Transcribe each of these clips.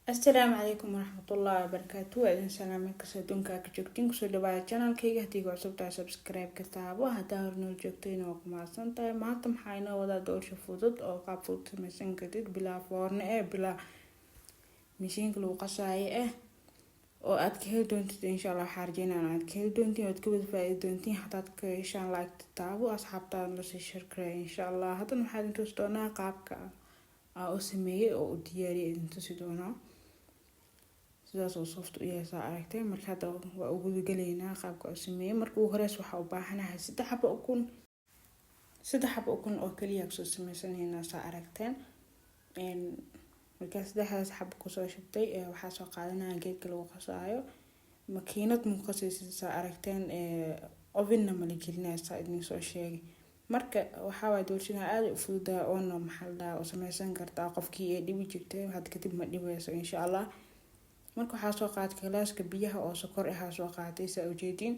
السلام عليكم ورحمة الله وبركاته. وإذن سلامك كسدونك كجوكتين كسو دبا channel كيغا هديغو عصبتا سبسكرايب كتابو هدا هرنو جوكتين وكماسان تاي ماتم حاينا ودا دولش فودود او قاب فود سميسان كديد بلا فورن بلا ميشين كلو قصاي oo aad ka heli doontid insha Allah xarjeenana aad ka heli doontiin oo aad ka wada faa'iido doontiin hadaad ka heshaan like taabo asxaabtaada la sii shirkay insha Allah hadan waxaan intuu doonaa qaabka u sameeyay oo u diyaariyay intuu si doonaa sidaas oo soft u yahay aragtay marka hada waa ugu galeynaa qaabka u sameeyay marka uu horeys waxa u baahanahay saddex xabo ukun oo kaliya soo sameeysanayna aragteen markaas saddexdaas xabo ku soo shubtay waxa soo qaadanaa geedka lagu qasaayo makiinad mu qasaysa aragteen oven ma la gelinaysa idin soo sheegay marka waxa way doorshina aad u fududaa oo maxalda oo sameeysan kartaa qofkii ee dhibi jirtay had kadib ma dhibayso insha Allah marka waxa soo qaad galaaska biyaha oo sokor ah soo qaatay saa ujeedin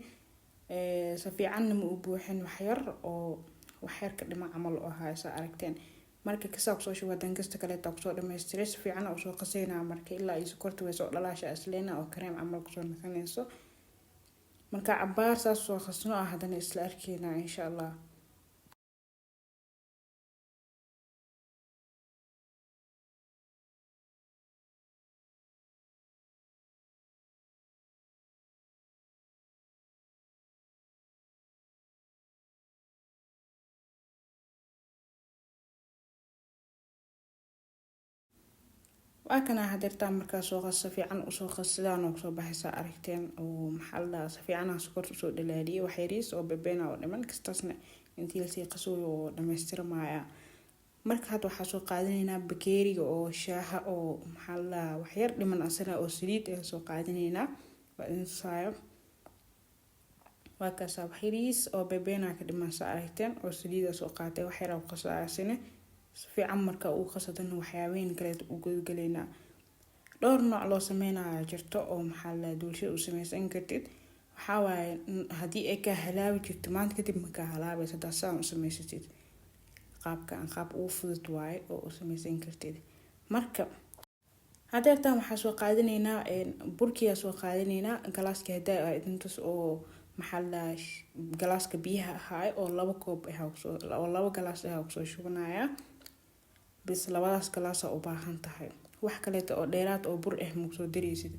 si fiican ma u buuxin wax yar oo wax yar ka dhima camal oo haysa aragteen marka ka soo shubaa dankasta kale ta soo dhameystiray si fiican oo soo qaseynaa marka ilaa ay sokortu way soo dhalaasha asleena oo kareem camal ku soo noqonayso marka cabaar saas soo qasno hadana isla arkeena insha Allah وأكنا هدرتا مركا سو قص fiican u soo qaslaan oo soo baxaysa aragteen oo maxalla si fiican sokortu soo dhalaaliyo waxyariis oo bebeena oo dhiman kastasna intii la sii qaso oo dhameystirmaaya marka hada waxa soo qaadanaynaa bakeeriga oo shaaha oo maxalla wax yar dhiman asana oo saliid ah soo qaadanaynaa waa insaayo waa ka soo waxyariis oo bebeena ka dhiman aragteen oo saliid soo qaatay wax yar oo qasaasina fiican marka uu qasadana waxyaabeen kale u gudgaleena dhowr nooc loo sameeynaa jirto oo maxalla dulsho u sameeysan kartid waxa way hadii ay ka halaawi jirto maanta kadib ma ka halaabaysa taasaan u sameeysatid qaab uu fudud waay oo u sameeysan kartid marka hadeerta waxa soo qaadanaynaa burkiya soo qaadanaynaa galaaska hadaa intaas oo maxalla galaaska biyaha ahaa oo 2 koob ah oo 2 galaas ah soo shubanaya bis labadaas galaas u baahan tahay wax kale oo dheeraad oo bur ah ma soo diraysid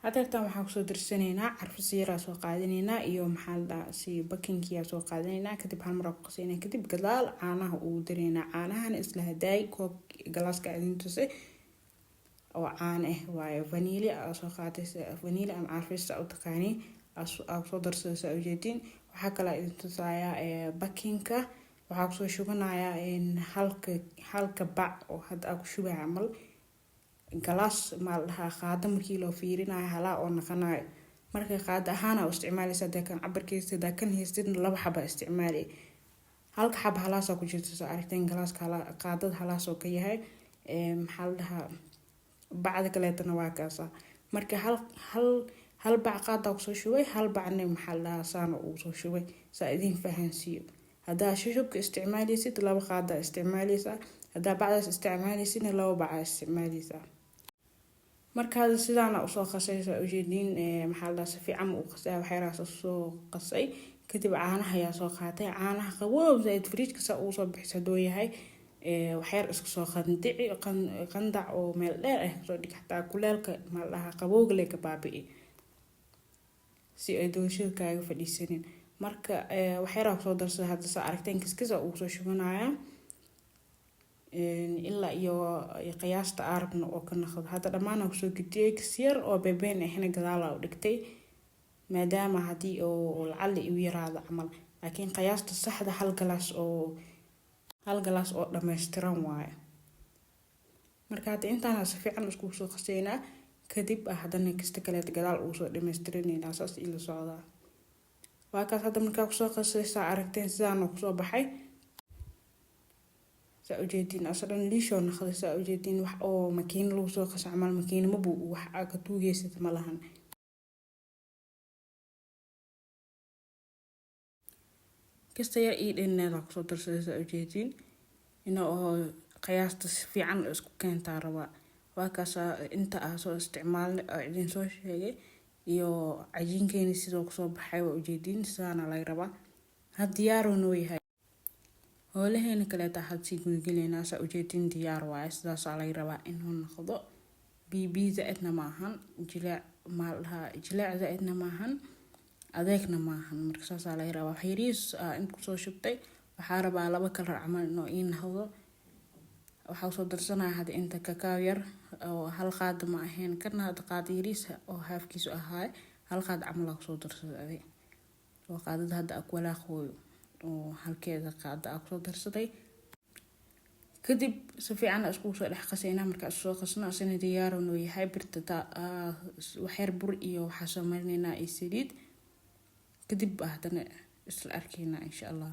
hadeertan waxa ku soo dirsanaynaa carfis yar soo qaadanaynaa iyo maxalla si bakinkiya soo qaadanaynaa kadib hal mar ku qasaynaa kadib gadaal caanaha uu direynaa caanahan isla haday koob galaaska adintusi oo caan ah waayo vanilla soo qaadaysa vanilla ama carfis u taqaani soo darsaysa ujeedin waxa kale intusaaya bakinka waxa soo shubanayaa halka bac oo hada ku shubay amal galaas maalaha qaada markii loo fiirinayo hala oo naqanayo marka qaada ahaan oo isticmaalaysa dakan cabarkiisa dakan heystid laba xaba isticmaali halka xaba halaas ku jirto aragteen galaaska qaadada halaas oo ka yahay maxallaha bacda kale tan waa kaasa marka hal bac qaada ku soo shubay hal bacna maxallaha saan uu soo shubay saa idin fahansiyo هذا شوشبك استعماليسي لو قاعدة استعماليسا هذا بعد استعماليسي لو بعد استعماليسا مركز سيدانا وصو قصيصة وجدين محل في عم وقصيها وحيراس وصو قصي كتب عانها يا سو قاتي عانها قواب زايد فريج كسا وصو بحسدوية هاي وحير اسكو سو قندع وميل لير سو ديك حتى كلالك مالها قبوغ ليك بابي سي ايدو شيركا فديسنين marka waxyara soo darsada hadda sa aragteen kiskisa uu soo shubanaya ilaa iyo qiyaasta arabna oo ka naqdo hadda dhamaan ku soo gudiyay kisiyar oo bebeen ahna gadaal u dhigtay maadaama hadii oo lacali u yaraado amal laakiin qiyaasta saxda hal galaas oo dhameystiran waay marka hadda intaan si fiican isku soo qaseynaa kadib hadana kista kale gadaal uu soo dhameystiranayna saas ila socda waakaas hadda markaa ku soo qasaysa aragteen sidaan ku soo baxay saa ujeedin asadan liisho naqdaysa ujeedin wax oo makiin lagu soo qasay amal makiin ma buu wax ka tuugeysad ma lahan kasta yar dheneeda ku soo darsaysa ujeedin inoo qiyaasta fiican isku keentaa raba waa kaas inta aan soo isticmaalnay oo idin soo sheegay iyo cajiinkeeni sidoo kusoo baxay waa ujeedin sidaana laga rabaa had diyaar uu yahay howlaheena kale had sii gudagaleynaa saa ujeedin diyaar waaye sidaasaa laga rabaa inuu noqdo bibi zaidna maahan jilaac zaidna maahan adeegna maahan marka saasaa laga rabaa xiriis in kusoo shubtay waxaa rabaa 2 kalar camal inuu ii noqdo waxaa soo darsanaa hada inta kakaaw yar oo hal qaad ma ahayn kana hada qaad yariis oo haafkiisu ahaa hal qaad camal aan soo darsaday oo qaadada hada walaaqooyo oo halkeeda qaada aan soo darsaday kadib si fiican isku soo dhex qaseynaa marka soo qasno asina diyaar uu yahay birta waxyar bur iyo waxa soo marinaynaa saliid kadib hadana isla arkeena insha Allah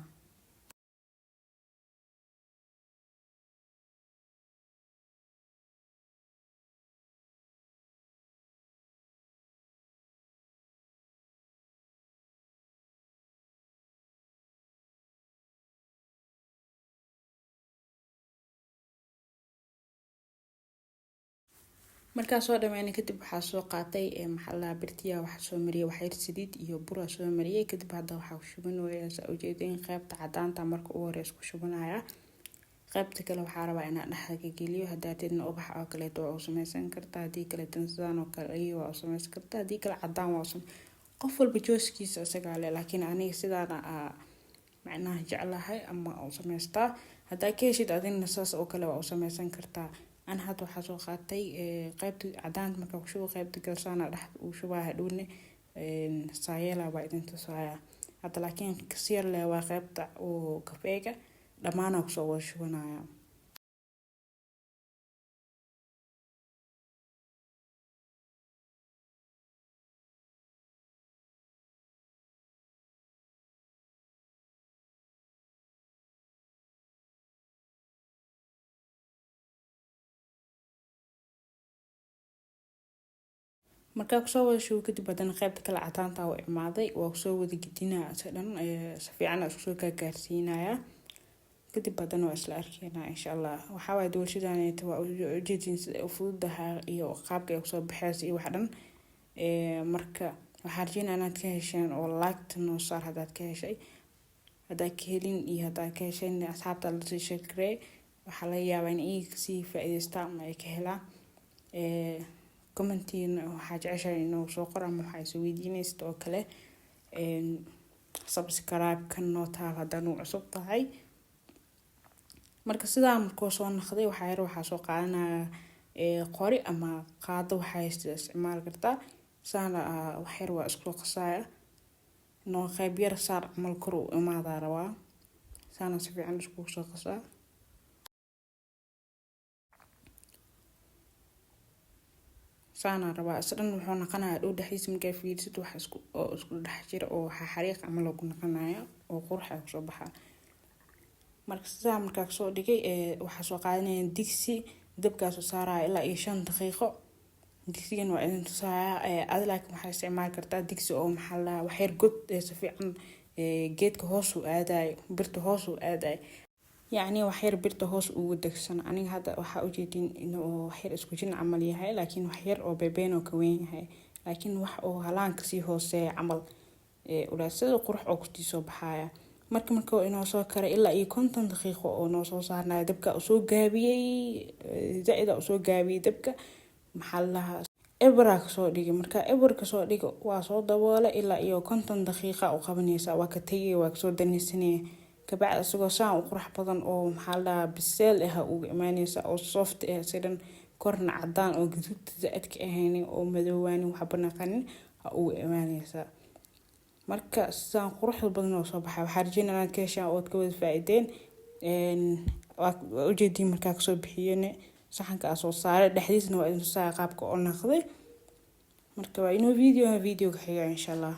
marka soo dhameeyay kadib waxa soo qaatay maxalla birtiya waxa soo mariyay waxyar saliid iyo bur soo mariyay kadib hada waxa ku shubanayaa saa ujeedin qaybta cadaanta marka uu hore isku shubanaya qaybta kale waxa rabaa inaan dhaxalka geliyo hadaadina ubax oo kale oo samaysan kartaa hadii kale tanzaan oo kale iyo oo samaysan kartaa hadii kale cadaan waa qof walba jooskiisa isaga laakiin aniga sidaana macnaha jeclahay ama oo samaystaa hadaa ka heshid adina saas oo kale waa samaysan kartaa أنا هذا حاسو خاطي قيبت عدان مركب شو قيبت جلسانة رح وشوها دوني سايلة بعدين تسايا هذا لكن كثير له وقيبت وكفيكة لما أنا أقصو شو أنا marka kusoo wada shugo kadib badana qaybta kala cadaanta oo imaaday waa kusoo wada gidinaa asadan si fiican isku soo gaarsiinaya kadib badana waa isla arkeynaa insha Allah waxa way doolshidaanayta waa ujeedin sida u fududahay iyo qaabka ay kusoo baxayso iyo wax dhan marka waxaan rajeynayaa inaad ka hesheen oo like noo saar hadaad ka heshay hadaa ka helin iyo hadaa ka hesheen asxaabta la sii sheekay waxa la yaabaa in ay si faa'iideystaan ama ay ka helaan commentiin waxa jeceshay inuu soo qoro ama waxa soo weydiinaysto oo kale subscribe kan noo taal hadaan uu cusub tahay marka sidaa markoo soo noqday waxa soo qaadanaya qori ama qaado waxa isticmaal kartaa saana waxyar waa isku qasaya noo qayb yar saar amal kor u imaada rabaa saana si fiican isku soo qasaa saana rabaa isdhan wuxuu noqonayaa dhow dhaxdiis marka fiirsid wax isku dhex jira oo xariiq ama lagu noqonayo oo qurux ah soo baxa marka sidaa marka soo dhigay waxa soo qaadanayaan digsi dabkaas soo saaraya ilaa 5 daqiiqo digsigan waa in tusaaya aad laakiin waxa isticmaal kartaa digsi oo maxalla wax yar god si fiican geedka hoos u aaday birta hoos u aaday يعني وحير برته هوس ودكسن أنا هذا وحاجتين إنه وحير إسكوجين عمل يهاي لكن وحير أو بيبين وكوين هاي لكن أو هلان كسي هوس عمل ولا سيد قروح أو كتي صبحايا مركو إنه صار إلا يكون تندخيخ أو نص صارنا دبكة أسوق جابي زائد أسوق جابي دبكة محلها إبرك صادق مركا إبرك صادق وصاد ولا إلا يكون تندخيخ أو خبنيسا وكتي وكسود النسنة كبعد أسوق ساعة وقرح بدن أو محلها بالسيل إها وإيمانيسا أو صفت إها سيدن كورن عدان أو جدود زائد كأهاني أو مدواني وحبنا قنين أو إيمانيسا مركا ساعة قرح بدن أو صباحا وحارجين أنا كيشان أو تكود فائدين وأجدي مركا كسو بحياني صحن كأسو صار دحديث نوع إنو ساعة قابك أو ناخذي مركا وإنو فيديو كحيا إن شاء الله